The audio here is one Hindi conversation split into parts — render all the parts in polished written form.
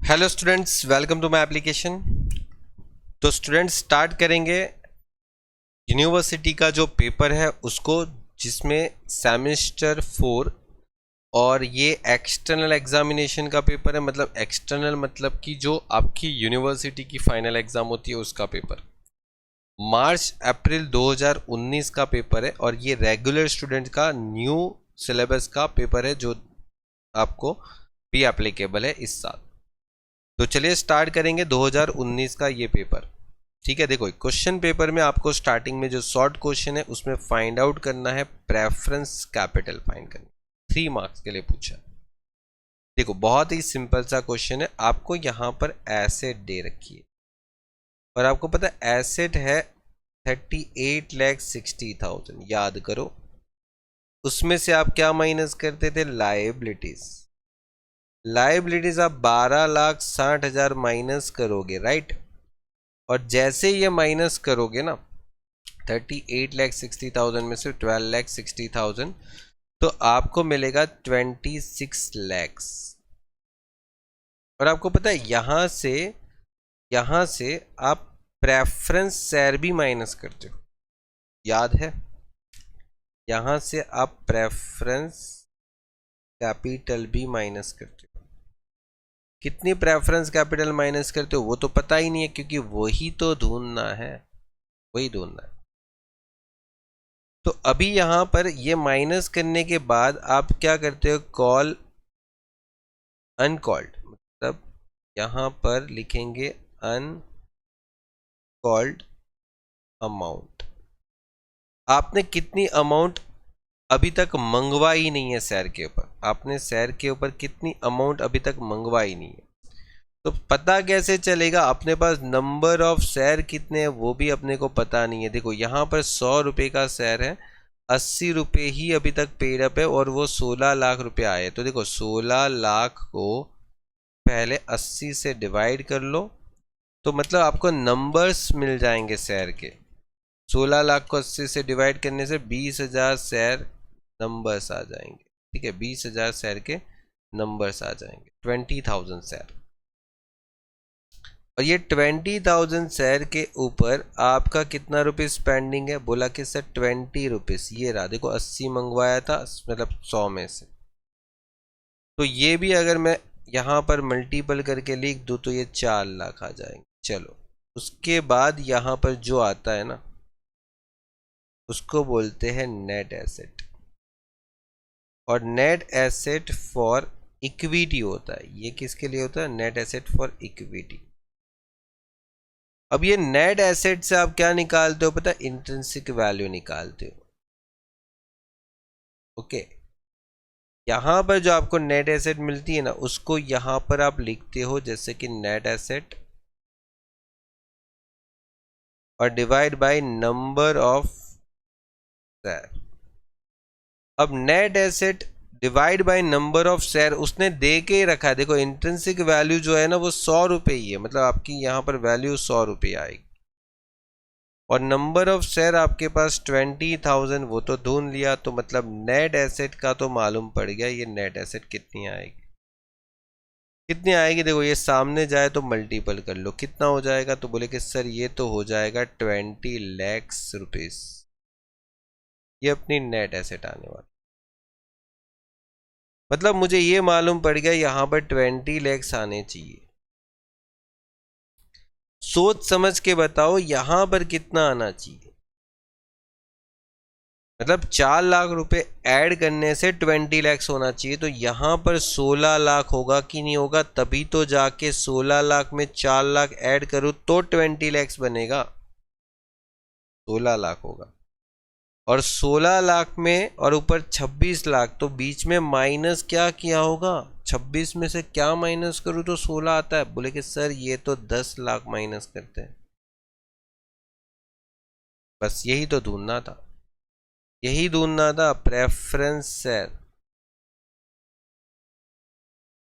Hello students, welcome to my application. तो स्टूडेंट्स स्टार्ट करेंगे यूनिवर्सिटी का जो पेपर है उसको, जिसमें सेमेस्टर 4 और ये एक्सटर्नल एग्जामिनेशन का पेपर है। मतलब एक्सटर्नल मतलब कि जो आपकी यूनिवर्सिटी की फाइनल एग्जाम होती है उसका पेपर मार्च अप्रैल 2019 का पेपर है। और ये रेगुलर स्टूडेंट का न्यू सिलेबस का पेपर है जो आपको भी एप्लीकेबल है इस साल। तो चलिए स्टार्ट करेंगे 2019 का ये पेपर। ठीक है, देखो क्वेश्चन पेपर में आपको स्टार्टिंग में जो शॉर्ट क्वेश्चन है उसमें फाइंड आउट करना है प्रेफरेंस कैपिटल फाइंड करना, 3 मार्क्स के लिए पूछा। देखो बहुत ही सिंपल सा क्वेश्चन है। आपको यहाँ पर एसेट दे रखी है और आपको पता है एसेट है 38,60,000। याद करो उसमें से आप क्या माइनस करते थे, लाइबिलिटीज। लाइबिलिटीज आप 12,60,000 माइनस करोगे, राइट। और जैसे ये माइनस करोगे ना 38,60,000 में से 12,60,000, तो आपको मिलेगा 26 लैक्स। और आपको पता है यहां से आप प्रेफरेंस शेयर भी माइनस करते हो, याद है। यहां से आप प्रेफरेंस कैपिटल भी माइनस करते हो। कितनी प्रेफरेंस कैपिटल माइनस करते हो वो तो पता ही नहीं है, क्योंकि वही तो ढूंढना है, वही ढूंढना है। तो अभी यहां पर ये माइनस करने के बाद आप क्या करते हो, कॉल अनकॉल्ड। मतलब यहां पर लिखेंगे अनकॉल्ड अमाउंट। आपने कितनी अमाउंट अभी तक मंगवाई नहीं है शेयर के ऊपर, आपने शेयर के ऊपर कितनी अमाउंट अभी तक मंगवाई नहीं है। तो पता कैसे चलेगा, अपने पास नंबर ऑफ शेयर कितने हैं वो भी अपने को पता नहीं है। देखो यहाँ पर 100 रुपये का शेयर है, 80 रुपये ही अभी तक पेड अप है और वो 16 लाख रुपए आए। तो देखो 16 लाख को पहले 80 से डिवाइड कर लो, तो मतलब आपको नंबर्स मिल जाएंगे शेयर के। 16 लाख को 80 से डिवाइड करने से 20,000 शेयर नंबर्स आ जाएंगे। ठीक है, 20,000 शेयर के नंबर्स आ जाएंगे, 20,000 शेयर। और ये 20,000 शेयर के ऊपर आपका कितना रुपीज पेंडिंग है, बोला कि सर 20 रुपीज। ये रहा, देखो 80 मंगवाया था, मतलब 100 में से। तो ये भी अगर मैं यहाँ पर मल्टीपल करके लिख दूँ तो ये 4 लाख आ जाएंगे। चलो उसके बाद यहाँ पर जो आता है ना उसको बोलते हैं नेट एसेट। और नेट एसेट फॉर इक्विटी होता है। ये किसके लिए होता है, नेट एसेट फॉर इक्विटी। अब ये नेट एसेट से आप क्या निकालते हो पता है, इंट्रिंसिक वैल्यू निकालते हो। ओके, यहां पर जो आपको नेट एसेट मिलती है ना उसको यहां पर आप लिखते हो जैसे कि नेट एसेट और divide by number of share. अब net asset divide by number of share उसने दे के ही रखा है। देखो इंट्रिंसिक वैल्यू जो है ना वो 100 रुपये ही है, मतलब आपकी यहाँ पर वैल्यू 100 रुपये आएगी। और नंबर ऑफ शेयर आपके पास 20,000, वो तो ढूंढ लिया। तो मतलब नेट एसेट का तो मालूम पड़ गया ये नेट एसेट कितनी आएगी। कितनी आएगी, देखो ये सामने जाए तो मल्टीपल कर लो, कितना हो जाएगा। तो बोले कि सर ये तो हो जाएगा 20 लाख रुपीस। ये अपनी नेट एसेट आने वाली। मतलब मुझे ये मालूम पड़ गया यहाँ पर 20 लाख आने चाहिए। सोच समझ के बताओ यहाँ पर कितना आना चाहिए। मतलब 4 लाख रुपए ऐड करने से 20 लैक्स होना चाहिए। तो यहाँ पर 16 लाख होगा कि नहीं होगा, तभी तो जाके 16 लाख में 4 लाख ऐड करूँ तो 20 लैक्स बनेगा। 16 लाख होगा और 16 लाख में और ऊपर 26 लाख, तो बीच में माइनस क्या किया होगा, 26 में से क्या माइनस करूँ तो 16 आता है। बोले कि सर ये तो 10 लाख माइनस करते हैं। बस यही तो ढूंढना था, यही ढूंढना था। प्रेफरेंस शेयर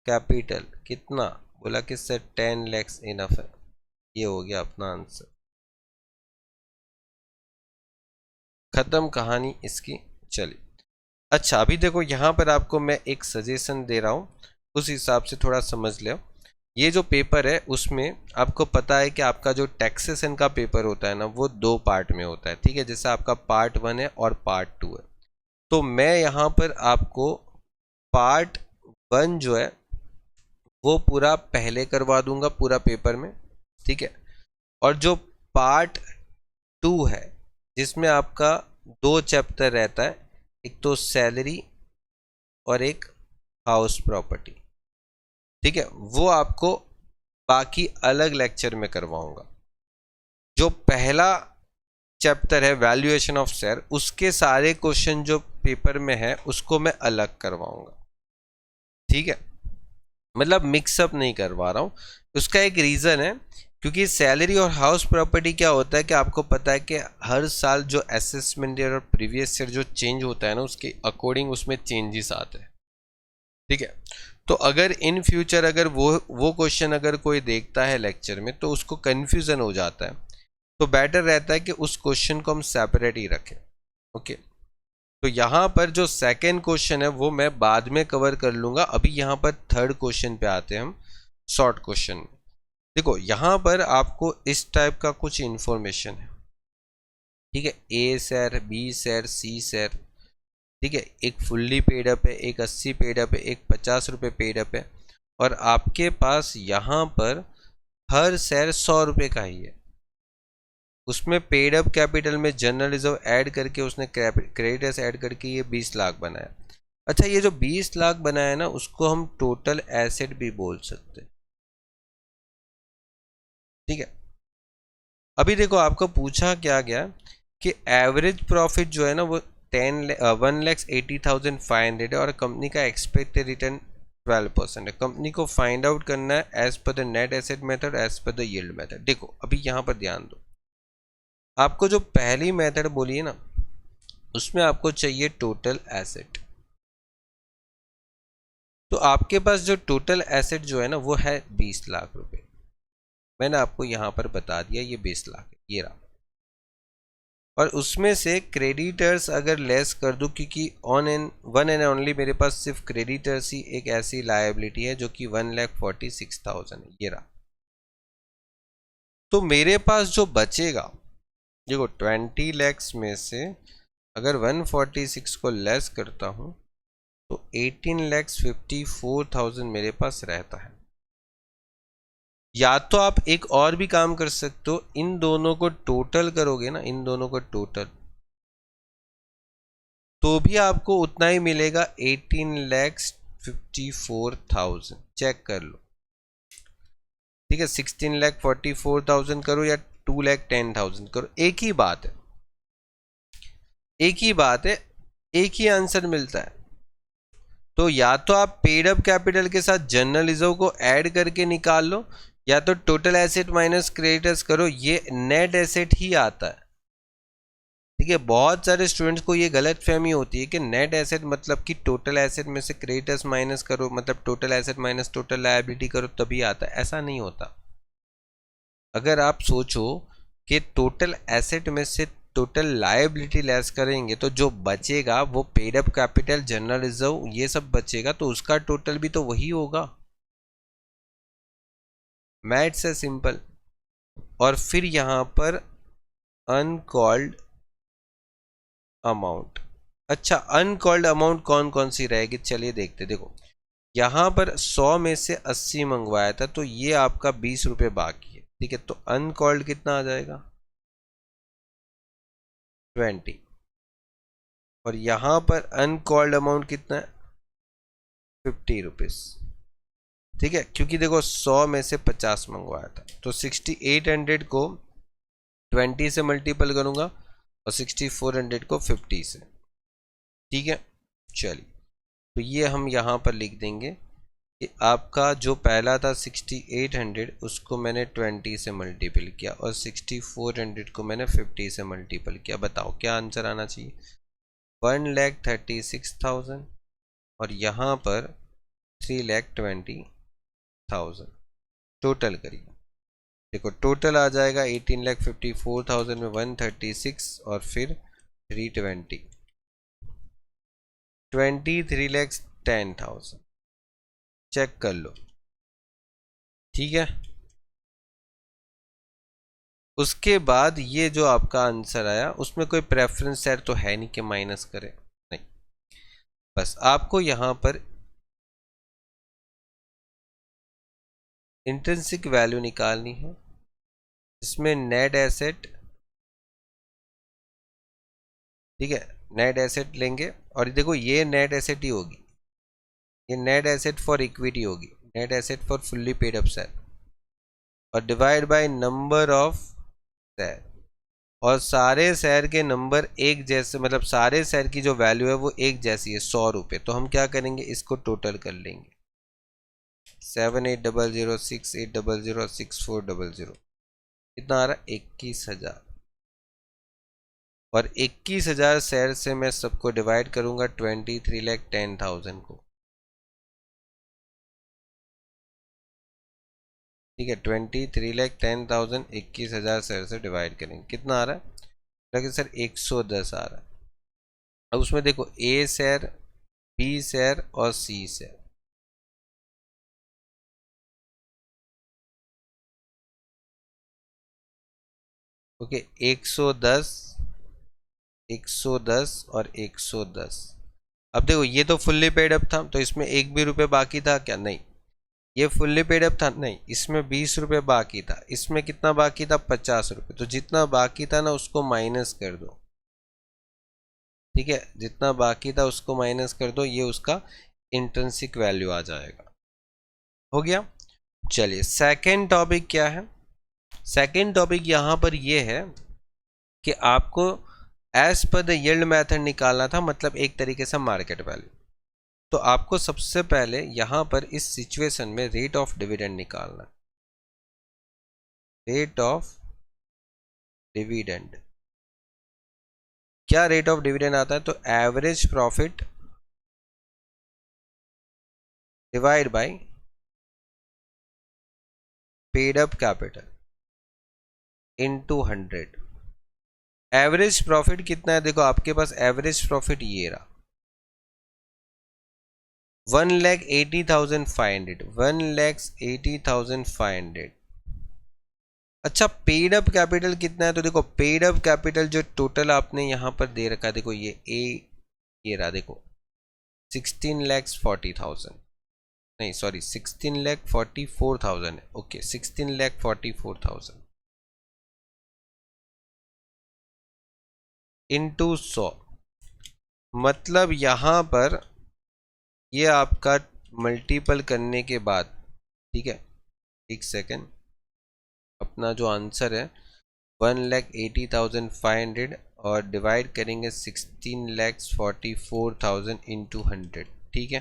कैपिटल कितना, बोला कि सर 10 लैक्स इनफ है। ये हो गया अपना आंसर, खत्म कहानी इसकी। चलिए अच्छा, अभी देखो यहाँ पर आपको मैं एक सजेशन दे रहा हूँ, उस हिसाब से थोड़ा समझ लो। ये जो पेपर है उसमें आपको पता है कि आपका जो टैक्सेशन का पेपर होता है ना वो 2 पार्ट में होता है, ठीक है। जैसे आपका पार्ट 1 है और पार्ट 2 है। तो मैं यहाँ पर आपको पार्ट 1 जो है वो पूरा पहले करवा दूंगा पूरा पेपर में, ठीक है। और जो पार्ट 2 है जिसमें आपका 2 चैप्टर रहता है, एक तो सैलरी और एक हाउस प्रॉपर्टी, ठीक है, वो आपको बाकी अलग लेक्चर में करवाऊंगा। जो पहला चैप्टर है वैल्यूएशन ऑफ शेयर, उसके सारे क्वेश्चन जो पेपर में है उसको मैं अलग करवाऊंगा, ठीक है। मतलब मिक्सअप नहीं करवा रहा हूं। उसका एक रीज़न है, क्योंकि सैलरी और हाउस प्रॉपर्टी क्या होता है कि आपको पता है कि हर साल जो असेसमेंट ईयर और प्रीवियस ईयर जो चेंज होता है ना उसके अकॉर्डिंग उसमें चेंजेस आते हैं, ठीक है। तो अगर इन फ्यूचर अगर वो क्वेश्चन अगर कोई देखता है लेक्चर में तो उसको कन्फ्यूज़न हो जाता है, तो बेटर रहता है कि उस क्वेश्चन को हम सेपरेट ही रखें, ओके। तो यहाँ पर जो सेकेंड क्वेश्चन है वो मैं बाद में कवर कर लूँगा। अभी यहाँ पर थर्ड क्वेश्चन पे आते हैं हम, शॉर्ट क्वेश्चन में। देखो यहाँ पर आपको इस टाइप का कुछ इन्फॉर्मेशन है, ठीक है। ए share, B share, C share, ठीक है। एक फुल्ली पेड अप है, एक 80 पेड अप है, एक 50 रुपये पेड अप है, और आपके पास यहाँ पर हर शेयर 100 रुपये का ही है। उसमें पेड अप कैपिटल में जनरल रिजर्व ऐड करके उसने क्रेडिटर्स ऐड करके ये 20 लाख बनाया। अच्छा, ये जो 20 लाख बनाया ना उसको हम टोटल एसेट भी बोल सकते हैं, ठीक है। अभी देखो आपको पूछा क्या गया कि एवरेज प्रॉफिट जो है ना वो 1,80,500 है और कंपनी का एक्सपेक्टेड रिटर्न 12% है। कंपनी को फाइंड आउट करना है as per the net asset method, as per the yield method. देखो अभी यहाँ पर ध्यान दो, आपको जो पहली मेथड बोली है ना उसमें आपको चाहिए टोटल एसेट। तो आपके पास जो टोटल एसेट जो है ना वो है 20 लाख रुपए। मैंने आपको यहां पर बता दिया ये 20 लाख है, ये रहा। और उसमें से क्रेडिटर्स अगर लेस कर दूं, क्योंकि वन एंड ओनली मेरे पास सिर्फ क्रेडिटर्स ही एक ऐसी लायबिलिटी है जो कि 1,46,000 है, ये रहा। तो मेरे पास जो बचेगा, देखो 20 लैक्स में से अगर 146 को लेस करता हूं तो 18,54,000 मेरे पास रहता है। या तो आप एक और भी काम कर सकते हो, इन दोनों को टोटल करोगे ना, इन दोनों को टोटल, तो भी आपको उतना ही मिलेगा 18,54,000। चेक कर लो, ठीक है। 16,44,000 करो या 2,10,000 करो, एक ही बात है, एक ही बात है, एक ही आंसर मिलता है। तो या तो आप पेड अप कैपिटल के साथ जनरल रिजर्व को ऐड करके निकाल लो, या तो टोटल एसेट माइनस क्रेडिटर्स करो, ये नेट एसेट ही आता है, ठीक है। बहुत सारे स्टूडेंट्स को ये गलत फहमी होती है कि नेट एसेट मतलब कि टोटल एसेट में से क्रेडिटर्स माइनस करो, मतलब total asset minus total liability करो तभी आता है। ऐसा नहीं होता। अगर आप सोचो कि टोटल एसेट में से टोटल लायबिलिटी लेस करेंगे तो जो बचेगा वो paid up capital, general reserve, ये सब बचेगा, तो उसका टोटल भी तो वही होगा। मैथ्स है सिंपल। और फिर यहां पर अनकॉल्ड अमाउंट। अच्छा, अनकॉल्ड अमाउंट कौन कौन सी रहेगी, चलिए देखते। देखो यहां पर 100 में से 80 मंगवाया था तो ये आपका 20 रुपये बाकी है, ठीक है। तो अनकॉल्ड कितना आ जाएगा, 20। और यहां पर अनकॉल्ड अमाउंट कितना है, 50 रुपीज, ठीक है। क्योंकि देखो 100 में से 50 मंगवाया था तो 6800 को 20 से मल्टीपल करूंगा और 6400 को 50 से, ठीक है। चलिए, तो ये हम यहाँ पर लिख देंगे कि आपका जो पहला था 6800 उसको मैंने 20 से मल्टीपल किया और 6400 को मैंने 50 से मल्टीपल किया। बताओ क्या आंसर आना चाहिए, 1,36,000 और यहाँ पर 3,20,000। टोटल करिए, देखो टोटल आ जाएगा 18,54,000 में 136 और फिर 320, 23,10,000। चेक कर लो, ठीक है। उसके बाद ये जो आपका आंसर आया उसमें कोई प्रेफरेंस शेयर तो है नहीं कि माइनस करें, नहीं, बस आपको यहां पर इंट्रिंसिक वैल्यू निकालनी है, इसमें नेट एसेट, ठीक है, नेट एसेट लेंगे और देखो ये नेट एसेट ही होगी, ये नेट एसेट फॉर इक्विटी होगी, net asset for fully paid up share, और divide by number of share, और सारे शेयर के नंबर एक जैसे, मतलब सारे शेयर की जो वैल्यू है वो एक जैसी है 100 रुपये, तो हम क्या करेंगे इसको टोटल कर लेंगे 780068006400, कितना आ रहा है 21,000, और 21,000 शेयर से मैं सबको डिवाइड करूंगा 23,10,000 को, ठीक है, 23,10,000 21,000 शेयर से डिवाइड करेंगे, कितना आ रहा है, लगे सर 110 आ रहा है। अब उसमें देखो ए शेयर, बी शेयर और सी शेयर, ओके, 110 110 और 110। अब देखो ये तो फुल्ली पेड अप था, तो इसमें एक भी रुपए बाकी था क्या, नहीं, ये फुल्ली पेड अप था, नहीं, इसमें 20 रुपए बाकी था, इसमें कितना बाकी था 50 रुपए, तो जितना बाकी था ना उसको माइनस कर दो, ठीक है, जितना बाकी था उसको माइनस कर दो, ये उसका इंट्रिंसिक वैल्यू आ जाएगा। हो गया। चलिए सेकंड टॉपिक क्या है, सेकंड टॉपिक यहां पर ये है कि आपको as per the yield method निकालना था, मतलब एक तरीके से मार्केट वैल्यू। तो आपको सबसे पहले यहां पर इस सिचुएशन में रेट ऑफ डिविडेंड निकालना, रेट ऑफ डिविडेंड, क्या रेट ऑफ डिविडेंड आता है, तो average profit divide by paid up capital into 100। Average profit कितना है, देखो आपके पास एवरेज प्रॉफिट ये रहा 1,80,500, 1,80,500। अच्छा पेड अप कैपिटल कितना है, तो देखो पेड अप कैपिटल जो टोटल आपने यहां पर दे रखा है, देखो ये रहा, देखो 16,40,000, नहीं सॉरी 16,44,000 है, ओके 16,44,000 इंटू 100, मतलब यहां पर ये आपका मल्टीपल करने के बाद, ठीक है, एक सेकेंड, अपना जो आंसर है 1,80,500 और डिवाइड करेंगे 16,44,000 इंटू 100, ठीक है।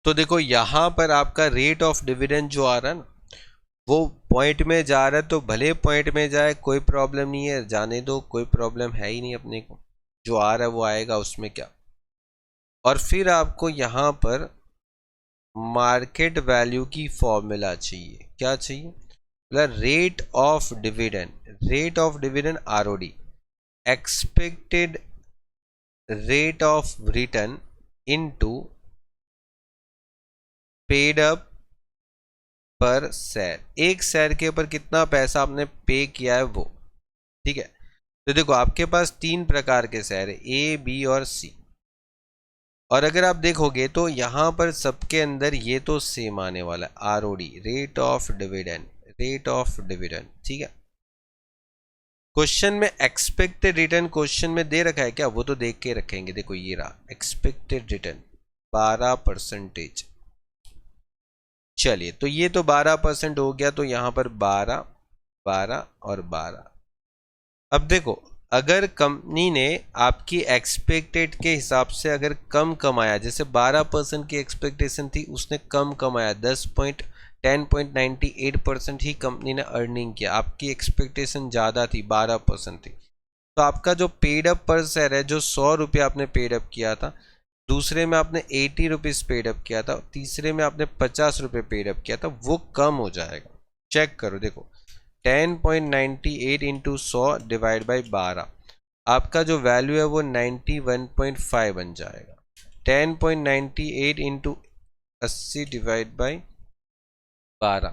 तो देखो यहां पर आपका रेट ऑफ डिविडेंड जो आ रहा है ना वो पॉइंट में जा रहा है, तो भले पॉइंट में जाए कोई प्रॉब्लम नहीं है, जाने दो, कोई प्रॉब्लम है ही नहीं, अपने को जो आ रहा है वो आएगा, उसमें क्या। और फिर आपको यहां पर मार्केट वैल्यू की फॉर्मूला चाहिए, क्या चाहिए, मतलब rate of dividend, rate of dividend ROD, expected rate of return into paid up per share, एक शेयर के ऊपर कितना पैसा आपने पे किया है वो, ठीक है। तो देखो आपके पास तीन प्रकार के शेयर है, ए बी और सी, और अगर आप देखोगे तो यहां पर सबके अंदर ये तो सेम आने वाला है, ROD rate of dividend, rate of dividend, ठीक है। क्वेश्चन में एक्सपेक्टेड रिटर्न क्वेश्चन में दे रखा है क्या, वो तो देख के रखेंगे, देखो ये रहा एक्सपेक्टेड रिटर्न 12%। चलिए तो ये तो 12% हो गया, तो यहां पर 12 12 और 12। अब देखो अगर कंपनी ने आपकी एक्सपेक्टेड के हिसाब से अगर कम कमाया, जैसे 12% की एक्सपेक्टेशन थी, उसने कम कमाया, 10.98% ही कंपनी ने अर्निंग किया, आपकी एक्सपेक्टेशन ज़्यादा थी 12% थी, तो आपका जो पेड अप पर शेयर है, जो 100 रुपये आपने पेड अप किया था, दूसरे में आपने 80 रुपीज़ पेड अप किया था, तीसरे में आपने 50 रुपये पेड अप किया था, वो कम हो जाएगा। चेक करो, देखो 10.98 इंटू 100 डिवाइड बाई 12, आपका जो वैल्यू है वो 91.5 बन जाएगा। 10.98 इंटू 80 डिवाइड बाई 12,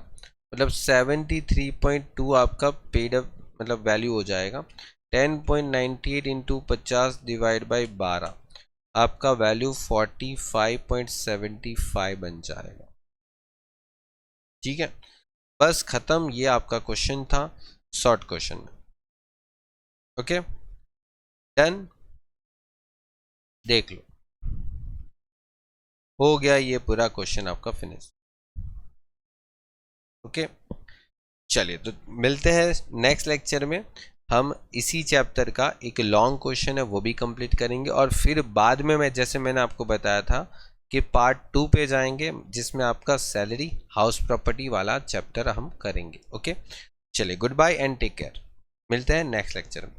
मतलब 73.2 आपका पेड अप मतलब वैल्यू हो जाएगा। 10.98 इंटू 50 डिवाइड बाई 12, आपका वैल्यू 45.75 बन जाएगा। ठीक है, बस खत्म। ये आपका क्वेश्चन था, शॉर्ट क्वेश्चन। ओके डन, देख लो, हो गया ये पूरा क्वेश्चन आपका फिनिश। ओके चलिए, तो मिलते हैं नेक्स्ट लेक्चर में। हम इसी चैप्टर का एक लॉन्ग क्वेश्चन है वो भी कंप्लीट करेंगे, और फिर बाद में मैं जैसे मैंने आपको बताया था कि पार्ट 2 पे जाएंगे, जिसमें आपका सैलरी हाउस प्रॉपर्टी वाला चैप्टर हम करेंगे। ओके चलिए, good bye and take care, मिलते हैं नेक्स्ट लेक्चर में।